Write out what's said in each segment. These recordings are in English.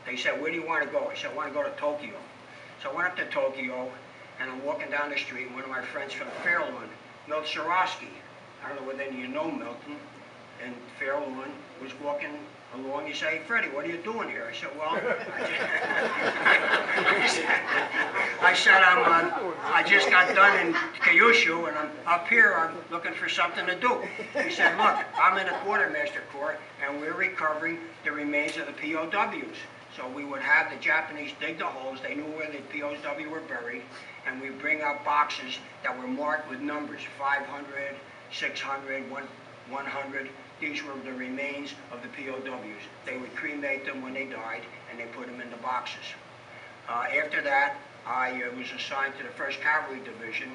They said, where do you want to go? I said, I want to go to Tokyo. So I went up to Tokyo, and I'm walking down the street, and one of my friends from Fairlawn, Milt Sarosky, I don't know whether any of you know Milton, and Fairlawn was walking along. He said, hey, Freddie, what are you doing here? I said, well, I just got done in Kyushu, and I'm up here, I'm looking for something to do. He said, look, I'm in the Quartermaster Corps, and we're recovering the remains of the POWs. So we would have the Japanese dig the holes, they knew where the POW were buried, and we bring out boxes that were marked with numbers, 500, 600, 100. These were the remains of the POWs. They would cremate them when they died, and they put them in the boxes. After that, I was assigned to the 1st Cavalry Division,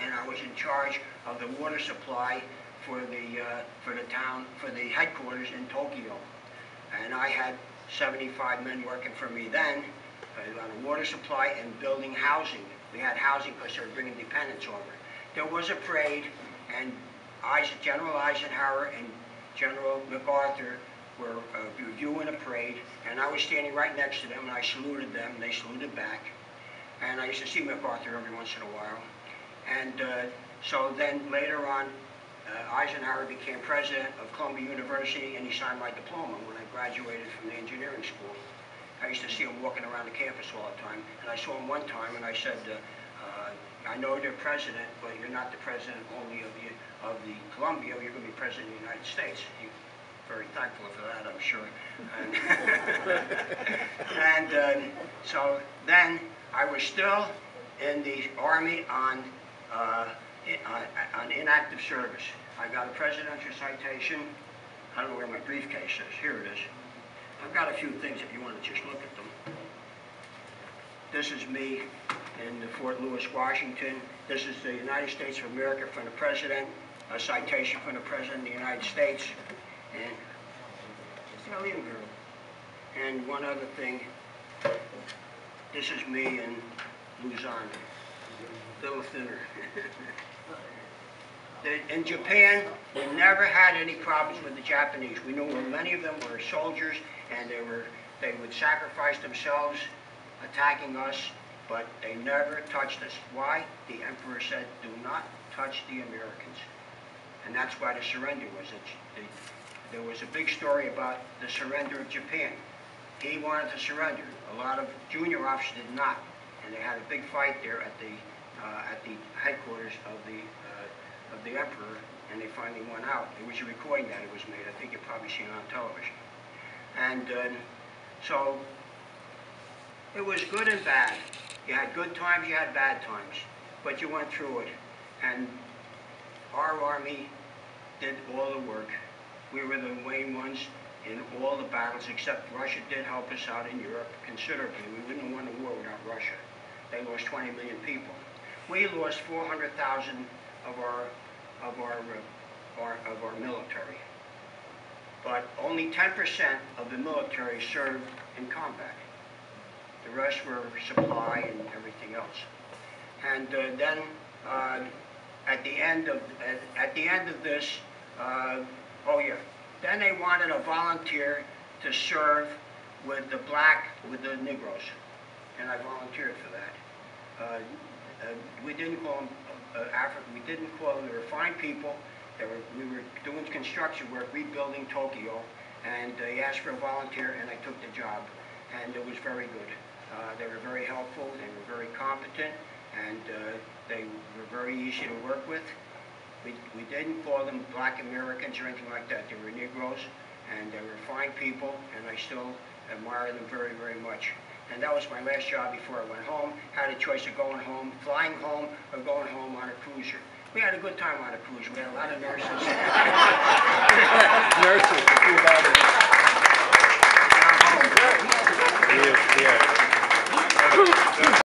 and I was in charge of the water supply for the headquarters in Tokyo. And I had 75 men working for me then on the water supply and building housing. We had housing because they were bringing dependents over. There was a parade, and General Eisenhower and General MacArthur were reviewing a parade, and I was standing right next to them, and I saluted them, and they saluted back. And I used to see MacArthur every once in a while. And so then later on, Eisenhower became president of Columbia University, and he signed my diploma when I graduated from the engineering school. I used to see him walking around the campus all the time, and I saw him one time, and I said, I know you're president, but you're not the president only of the Columbia, you're going to be president of the United States. He's very thankful for that, I'm sure. And so then I was still in the Army on inactive service. I got a presidential citation. I don't know where my briefcase is. Here it is. I've got a few things if you want to just look at them. This is me in Fort Lewis, Washington. This is the United States of America from the President, a citation from the President of the United States, and Italian girl. And one other thing, this is me in Luzon, a little thinner. In Japan, we never had any problems with the Japanese. We knew many of them were soldiers, and they would sacrifice themselves attacking us, but they never touched us. Why? The Emperor said, do not touch the Americans. And that's why the surrender was. There was a big story about the surrender of Japan. He wanted to surrender. A lot of junior officers did not. And they had a big fight there at the headquarters of the Emperor, and they finally won out. There was a recording that it was made. I think you've probably seen it on television. And so it was good and bad. You had good times, you had bad times, but you went through it. And our Army did all the work. We were the main ones in all the battles, except Russia did help us out in Europe considerably. We wouldn't have won the war without Russia. They lost 20 million people. We lost 400,000 of our military. But only 10% of the military served in combat. The rest were supply and everything else. And then at the end of this, then they wanted a volunteer to serve with the Negroes, and I volunteered for that. We didn't call them African. We didn't call them. They were fine people. We were doing construction work, rebuilding Tokyo, and they asked for a volunteer, and I took the job, and it was very good. They were very helpful. They were very competent, and they were very easy to work with. We didn't call them Black Americans or anything like that. They were Negroes, and they were fine people, and I still admire them very, very much. And that was my last job before I went home. Had a choice of going home, flying home, or going home on a cruiser. We had a good time on a cruiser. We had a lot of nurses.